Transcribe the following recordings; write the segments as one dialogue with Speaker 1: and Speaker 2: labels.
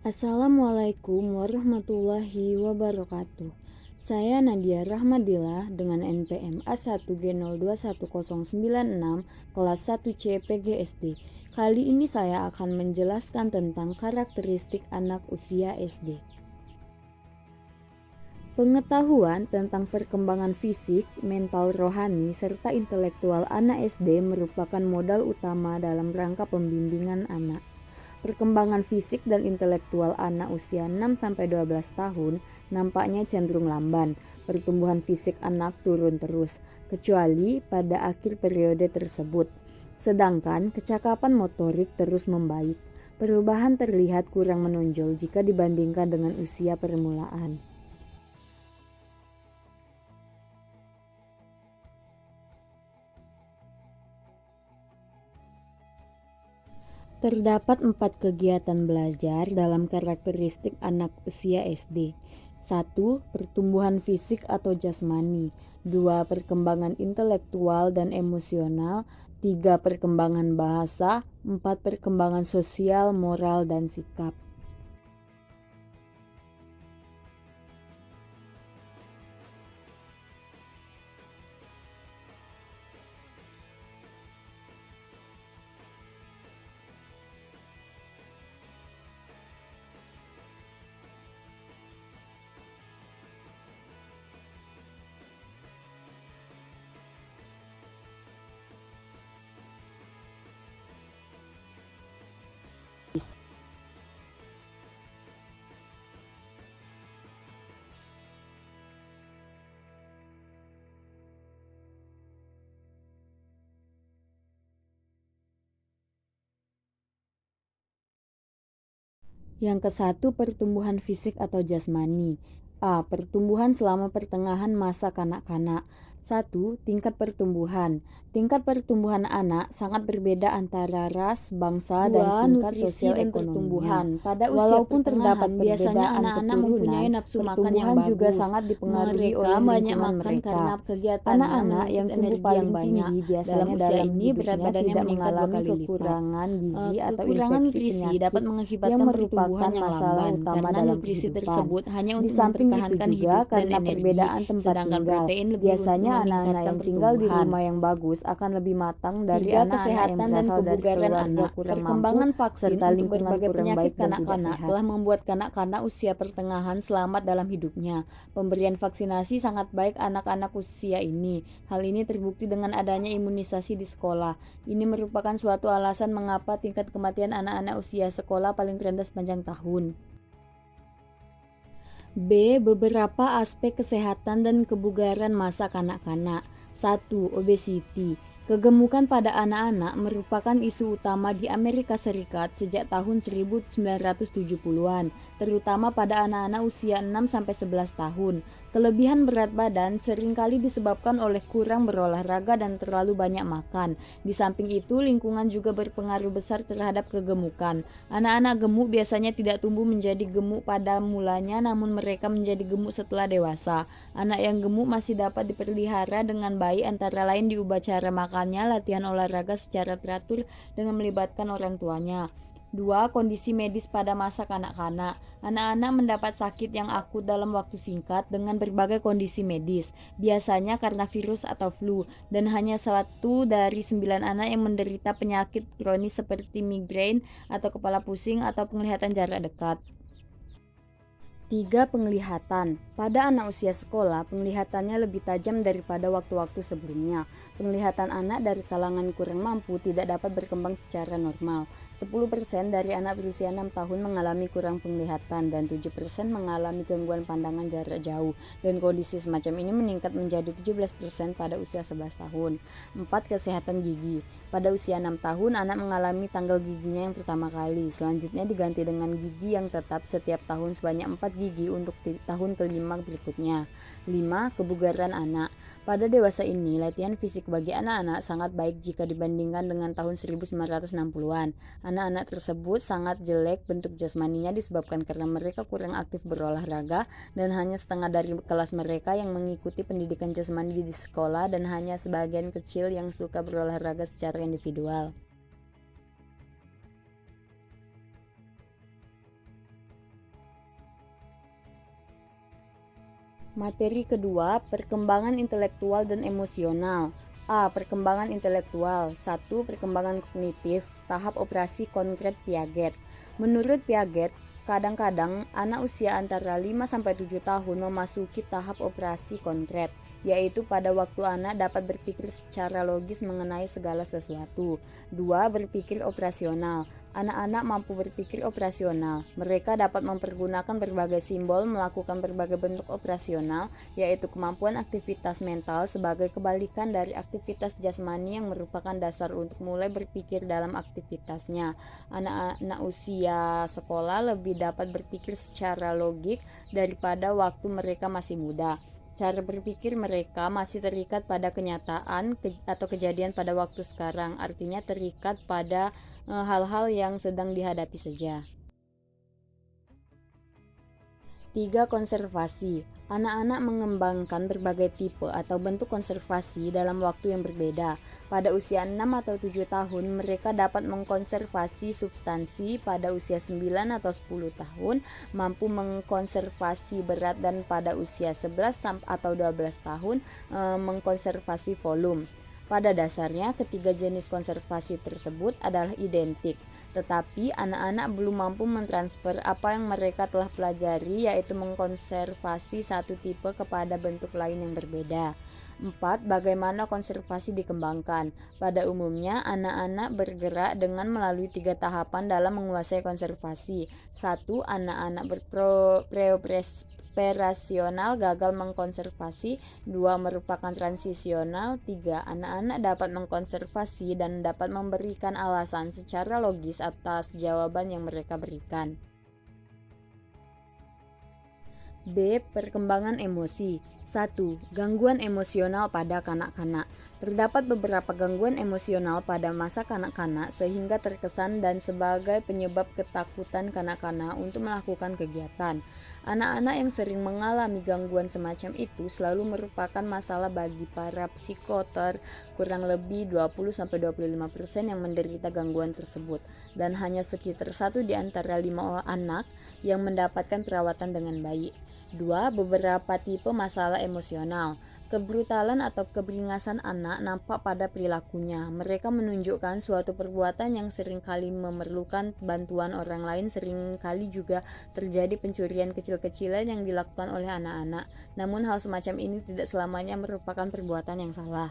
Speaker 1: Assalamualaikum warahmatullahi wabarakatuh. Saya Nadia Rahmadillah dengan NPM A1G021096 kelas 1C PGSD. Kali ini saya akan menjelaskan tentang karakteristik anak usia SD. Pengetahuan tentang perkembangan fisik, mental, rohani, serta intelektual anak SD merupakan modal utama dalam rangka pembimbingan anak. Perkembangan fisik dan intelektual anak usia 6-12 tahun nampaknya cenderung lamban. Pertumbuhan fisik anak turun terus, kecuali pada akhir periode tersebut. Sedangkan kecakapan motorik terus membaik. Perubahan terlihat kurang menonjol jika dibandingkan dengan usia permulaan. Terdapat 4 kegiatan belajar dalam karakteristik anak usia SD. 1. Pertumbuhan fisik atau jasmani. 2. Perkembangan intelektual dan emosional. 3. Perkembangan bahasa. 4. Perkembangan sosial, moral, dan sikap. Yang ke-1, pertumbuhan fisik atau jasmani. A. Pertumbuhan selama pertengahan masa kanak-kanak. 1. Tingkat pertumbuhan. Tingkat pertumbuhan anak sangat berbeda antara ras, bangsa, dan tingkat sosial ekonominya.
Speaker 2: Pada usia
Speaker 1: Walaupun terdapat
Speaker 2: biasanya
Speaker 1: perbedaan
Speaker 2: anak-anak mempunyai
Speaker 1: keturunan,
Speaker 2: nafsu makan yang
Speaker 1: pertumbuhan
Speaker 2: bagus.
Speaker 1: juga sangat dipengaruhi
Speaker 2: Mereka
Speaker 1: oleh
Speaker 2: banyak
Speaker 1: lingkungan
Speaker 2: makan
Speaker 1: mereka.
Speaker 2: karena kegiatannya
Speaker 1: Anak-anak yang
Speaker 2: menuntut
Speaker 1: tumbuh
Speaker 2: energi
Speaker 1: paling
Speaker 2: yang banyak.
Speaker 1: tinggi biasanya
Speaker 2: Dalam usia
Speaker 1: dalam
Speaker 2: ini berat
Speaker 1: hidupnya
Speaker 2: badannya
Speaker 1: tidak
Speaker 2: meningkat 2
Speaker 1: mengalami
Speaker 2: kali lipat.
Speaker 1: kekurangan gizi atau
Speaker 2: Kekurangan
Speaker 1: infeksi
Speaker 2: nutrisi
Speaker 1: penyakit
Speaker 2: dapat
Speaker 1: yang
Speaker 2: mengakibatkan
Speaker 1: merupakan
Speaker 2: pertumbuhan yang
Speaker 1: masalah
Speaker 2: lamban
Speaker 1: utama
Speaker 2: karena
Speaker 1: dalam
Speaker 2: nutrisi
Speaker 1: kehidupan.
Speaker 2: tersebut hanya
Speaker 1: Di
Speaker 2: untuk
Speaker 1: samping itu
Speaker 2: mempertahankan
Speaker 1: juga
Speaker 2: hidup dan
Speaker 1: karena
Speaker 2: energi,
Speaker 1: perbedaan tempat
Speaker 2: sedangkan
Speaker 1: tinggal,
Speaker 2: protein lebih untuk
Speaker 1: biasanya anak-anak
Speaker 2: meningkatkan
Speaker 1: yang tinggal di
Speaker 2: pertumbuhan.
Speaker 1: rumah yang bagus akan lebih matang dari
Speaker 2: 3.
Speaker 1: anak-anak yang
Speaker 2: Kesehatan dan
Speaker 1: berasal dari
Speaker 2: kebugaran
Speaker 1: keluarga
Speaker 2: anak.
Speaker 1: kurang
Speaker 2: Perkembangan
Speaker 1: mampu
Speaker 2: vaksin
Speaker 1: serta
Speaker 2: untuk
Speaker 1: lingkungan
Speaker 2: berbagai
Speaker 1: kurang
Speaker 2: penyakit
Speaker 1: baik dan tidak
Speaker 2: kanak-kanak
Speaker 1: sehat.
Speaker 2: telah membuat kanak-kanak usia pertengahan selamat dalam hidupnya. Pemberian vaksinasi sangat baik anak-anak usia ini. Hal ini terbukti dengan adanya imunisasi di sekolah. Ini merupakan suatu alasan mengapa tingkat kematian anak-anak usia sekolah paling rendah sepanjang tahun. B. Beberapa aspek kesehatan dan kebugaran masa kanak-kanak. 1. Obesity. Kegemukan pada anak-anak merupakan isu utama di Amerika Serikat sejak tahun 1970-an, terutama pada anak-anak usia 6-11 tahun. Kelebihan berat badan seringkali disebabkan oleh kurang berolahraga dan terlalu banyak makan. Di samping itu, lingkungan juga berpengaruh besar terhadap kegemukan. Anak-anak gemuk biasanya tidak tumbuh menjadi gemuk pada mulanya, namun mereka menjadi gemuk setelah dewasa. Anak yang gemuk masih dapat dipelihara dengan baik, antara lain diubah cara makannya, latihan olahraga secara teratur dengan melibatkan orang tuanya. 2. Kondisi medis pada masa kanak-kanak. Anak-anak mendapat sakit yang akut dalam waktu singkat dengan berbagai kondisi medis, biasanya karena virus atau flu, dan hanya 1 dari 9 anak yang menderita penyakit kronis seperti migrain atau kepala pusing atau penglihatan jarak dekat. 3. Penglihatan. Pada anak usia sekolah, penglihatannya lebih tajam daripada waktu-waktu sebelumnya. Penglihatan anak dari kalangan kurang mampu tidak dapat berkembang secara normal. 10% dari anak berusia 6 tahun mengalami kurang penglihatan dan 7% mengalami gangguan pandangan jarak jauh, dan kondisi semacam ini meningkat menjadi 17% pada usia 11 tahun. 4. Kesehatan gigi. Pada usia 6 tahun, anak mengalami tanggal giginya yang pertama kali. Selanjutnya diganti dengan gigi yang tetap setiap tahun sebanyak 4 gigi untuk tahun kelima berikutnya. 5. Kebugaran anak. Pada dewasa ini, latihan fisik bagi anak-anak sangat baik jika dibandingkan dengan tahun 1960-an. Anak-anak tersebut sangat jelek bentuk jasmaninya disebabkan karena mereka kurang aktif berolahraga dan hanya setengah dari kelas mereka yang mengikuti pendidikan jasmani di sekolah, dan hanya sebagian kecil yang suka berolahraga secara individual. Materi kedua, perkembangan intelektual dan emosional. A. Perkembangan intelektual. 1. Perkembangan kognitif, tahap operasi konkret Piaget. Menurut Piaget, kadang-kadang anak usia antara 5-7 tahun memasuki tahap operasi konkret, yaitu pada waktu anak dapat berpikir secara logis mengenai segala sesuatu. 2. Berpikir operasional. Anak-anak mampu berpikir operasional. Mereka dapat mempergunakan berbagai simbol, melakukan berbagai bentuk operasional, yaitu kemampuan aktivitas mental sebagai kebalikan dari aktivitas jasmani yang merupakan dasar untuk mulai berpikir dalam aktivitasnya. Anak-anak usia sekolah lebih dapat berpikir secara logik daripada waktu mereka masih muda. Cara berpikir mereka masih terikat pada kenyataan atau kejadian pada waktu sekarang, artinya terikat pada hal-hal yang sedang dihadapi saja. 3. Konservasi. Anak-anak mengembangkan berbagai tipe atau bentuk konservasi dalam waktu yang berbeda. Pada usia 6 atau 7 tahun, mereka dapat mengkonservasi substansi. Pada usia 9 atau 10 tahun, mampu mengkonservasi berat, dan pada usia 11 atau 12 tahun, mengkonservasi volume. Pada dasarnya, ketiga jenis konservasi tersebut adalah identik, tetapi anak-anak belum mampu mentransfer apa yang mereka telah pelajari, yaitu mengkonservasi satu tipe kepada bentuk lain yang berbeda. 4. Bagaimana konservasi dikembangkan? Pada umumnya, anak-anak bergerak dengan melalui 3 tahapan dalam menguasai konservasi. 1. Anak-anak operasional gagal mengkonservasi. 2. Merupakan transisional. 3. Anak-anak dapat mengkonservasi dan dapat memberikan alasan secara logis atas jawaban yang mereka berikan. B. Perkembangan emosi. 1. Gangguan emosional pada kanak-kanak. Terdapat beberapa gangguan emosional pada masa kanak-kanak sehingga terkesan dan sebagai penyebab ketakutan kanak-kanak untuk melakukan kegiatan. Anak-anak yang sering mengalami gangguan semacam itu selalu merupakan masalah bagi para psikoter. Kurang lebih 20-25% yang menderita gangguan tersebut, dan hanya sekitar 1 di antara 5 anak yang mendapatkan perawatan dengan baik. 2. Beberapa tipe masalah emosional. Kebrutalan atau keberingasan anak nampak pada perilakunya. Mereka menunjukkan suatu perbuatan yang seringkali memerlukan bantuan orang lain. Seringkali juga terjadi pencurian kecil-kecilan yang dilakukan oleh anak-anak. Namun hal semacam ini tidak selamanya merupakan perbuatan yang salah.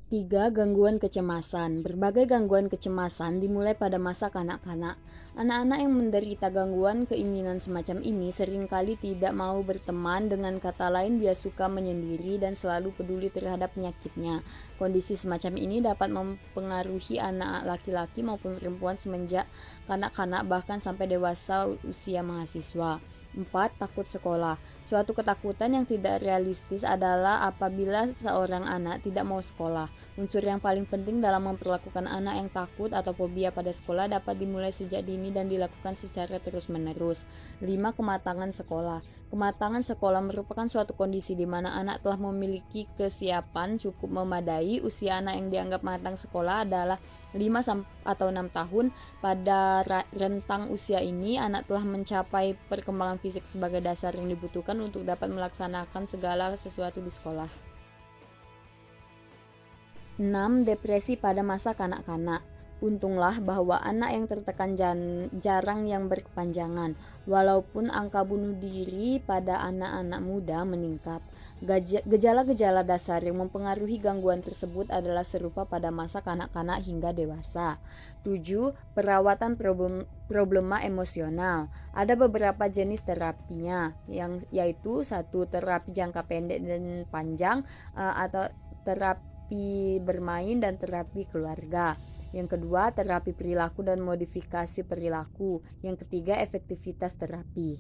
Speaker 2: 3. Gangguan kecemasan. Berbagai gangguan kecemasan dimulai pada masa kanak-kanak. Anak-anak yang menderita gangguan keinginan semacam ini seringkali tidak mau berteman. Dengan kata lain, dia suka menyendiri dan selalu peduli terhadap penyakitnya. Kondisi semacam ini dapat mempengaruhi anak laki-laki maupun perempuan semenjak kanak-kanak bahkan sampai dewasa usia mahasiswa. 4. Takut sekolah. Suatu ketakutan yang tidak realistis adalah apabila seorang anak tidak mau sekolah. Unsur yang paling penting dalam memperlakukan anak yang takut atau fobia pada sekolah dapat dimulai sejak dini dan dilakukan secara terus-menerus. 5. Kematangan sekolah. Kematangan sekolah merupakan suatu kondisi di mana anak telah memiliki kesiapan cukup memadai. Usia anak yang dianggap matang sekolah adalah 5 atau 6 tahun. Pada rentang usia ini, anak telah mencapai perkembangan fisik sebagai dasar yang dibutuhkan untuk dapat melaksanakan segala sesuatu di sekolah. 6. Depresi pada masa kanak-kanak. Untunglah bahwa anak yang tertekan jarang yang berkepanjangan, walaupun angka bunuh diri pada anak-anak muda meningkat. Gejala-gejala dasar yang mempengaruhi gangguan tersebut adalah serupa pada masa kanak-kanak hingga dewasa. 7. Perawatan problema emosional. Ada beberapa jenis terapinya, yaitu 1. Terapi jangka pendek dan panjang, atau terapi bermain dan terapi keluarga. Yang kedua, terapi perilaku dan modifikasi perilaku. Yang ketiga, efektivitas terapi.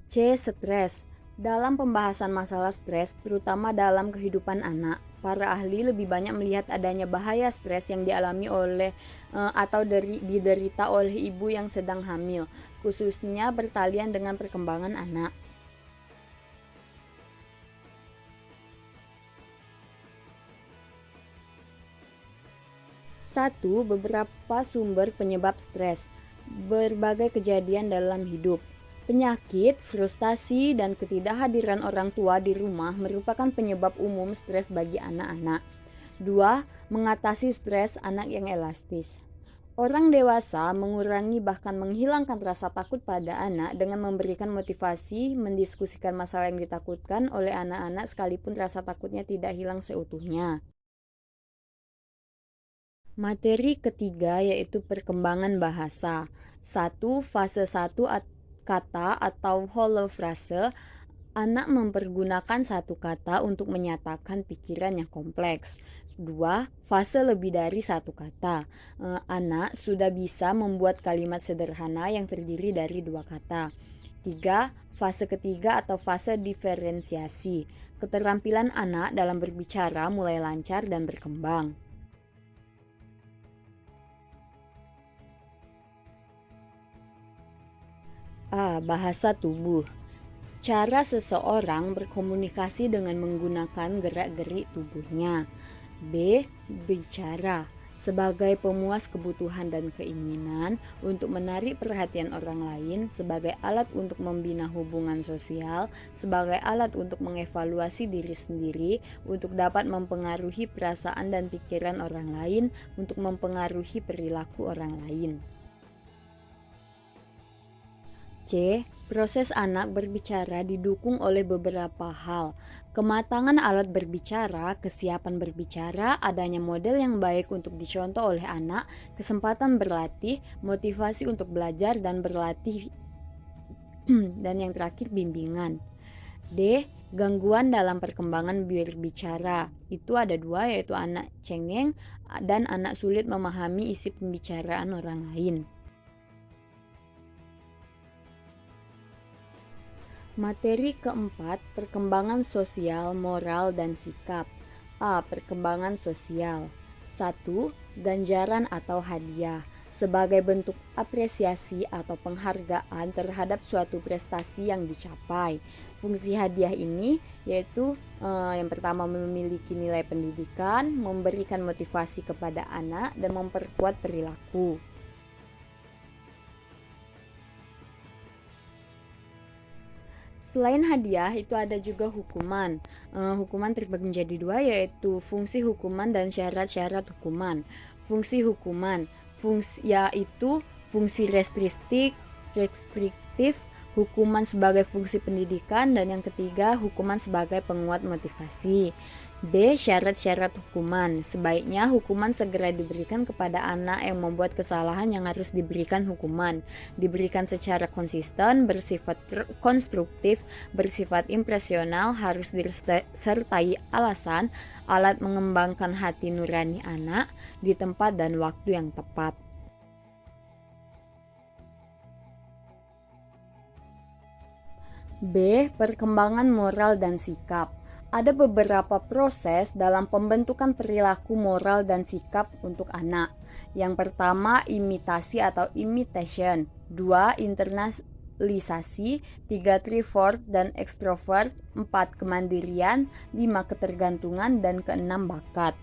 Speaker 2: C. Stres. Dalam pembahasan masalah stres, terutama dalam kehidupan anak, para ahli lebih banyak melihat adanya bahaya stres yang dialami oleh atau diderita oleh ibu yang sedang hamil, khususnya bertalian dengan perkembangan anak.
Speaker 1: 1. Beberapa sumber penyebab stres. Berbagai kejadian dalam hidup. Penyakit, frustasi, dan ketidakhadiran orang tua di rumah merupakan penyebab umum stres bagi anak-anak. 2. Mengatasi stres anak yang elastis. Orang dewasa mengurangi bahkan menghilangkan rasa takut pada anak dengan memberikan motivasi mendiskusikan masalah yang ditakutkan oleh anak-anak sekalipun rasa takutnya tidak hilang seutuhnya. Materi ketiga yaitu perkembangan bahasa. 1. Fase 1 kata atau holofrase. Anak mempergunakan satu kata untuk menyatakan pikiran yang kompleks. 2. Fase lebih dari satu kata. Anak sudah bisa membuat kalimat sederhana yang terdiri dari dua kata. 3. Fase ketiga atau fase diferensiasi. Keterampilan anak dalam berbicara mulai lancar dan berkembang. A. Bahasa tubuh. Cara seseorang berkomunikasi dengan menggunakan gerak-gerik tubuhnya. B. Bicara. Sebagai pemuas kebutuhan dan keinginan untuk menarik perhatian orang lain, sebagai alat untuk membina hubungan sosial, sebagai alat untuk mengevaluasi diri sendiri, untuk dapat mempengaruhi perasaan dan pikiran orang lain, untuk mempengaruhi perilaku orang lain. C. Proses anak berbicara didukung oleh beberapa hal. Kematangan alat berbicara, kesiapan berbicara, adanya model yang baik untuk dicontoh oleh anak, kesempatan berlatih, motivasi untuk belajar dan berlatih, dan yang terakhir bimbingan. D. Gangguan dalam perkembangan berbicara. Itu ada dua, yaitu anak cengeng dan anak sulit memahami isi pembicaraan orang lain. Materi keempat, perkembangan sosial, moral, dan sikap. A. Perkembangan sosial. 1. Ganjaran atau hadiah. Sebagai bentuk apresiasi atau penghargaan terhadap suatu prestasi yang dicapai. Fungsi hadiah ini yaitu yang pertama memiliki nilai pendidikan, memberikan motivasi kepada anak, dan memperkuat perilaku. Selain hadiah, itu ada juga hukuman. Hukuman terbagi menjadi dua, yaitu fungsi hukuman dan syarat-syarat hukuman. Fungsi hukuman, yaitu fungsi restriktif, hukuman sebagai fungsi pendidikan, dan yang ketiga hukuman sebagai penguat motivasi. B. Syarat-syarat hukuman. Sebaiknya hukuman segera diberikan kepada anak yang membuat kesalahan yang harus diberikan hukuman. Diberikan secara konsisten, bersifat konstruktif, bersifat impresional, harus disertai alasan, alat mengembangkan hati nurani anak, di tempat dan waktu yang tepat. B. Perkembangan moral dan sikap. Ada beberapa proses dalam pembentukan perilaku moral dan sikap untuk anak. Yang pertama, imitasi atau imitation. 2. Internalisasi. 3. Introvert dan extrovert. 4. Kemandirian. 5. Ketergantungan. Dan 6. Bakat.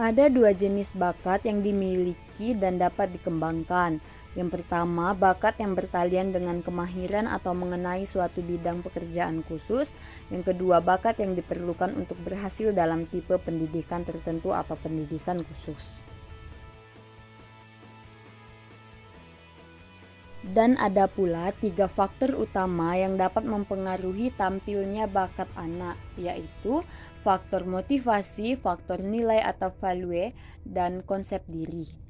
Speaker 1: Ada dua jenis bakat yang dimiliki dan dapat dikembangkan. Yang pertama, bakat yang bertalian dengan kemahiran atau mengenai suatu bidang pekerjaan khusus. Yang kedua, bakat yang diperlukan untuk berhasil dalam tipe pendidikan tertentu atau pendidikan khusus. Dan ada pula 3 faktor utama yang dapat mempengaruhi tampilnya bakat anak, yaitu faktor motivasi, faktor nilai atau value, dan konsep diri.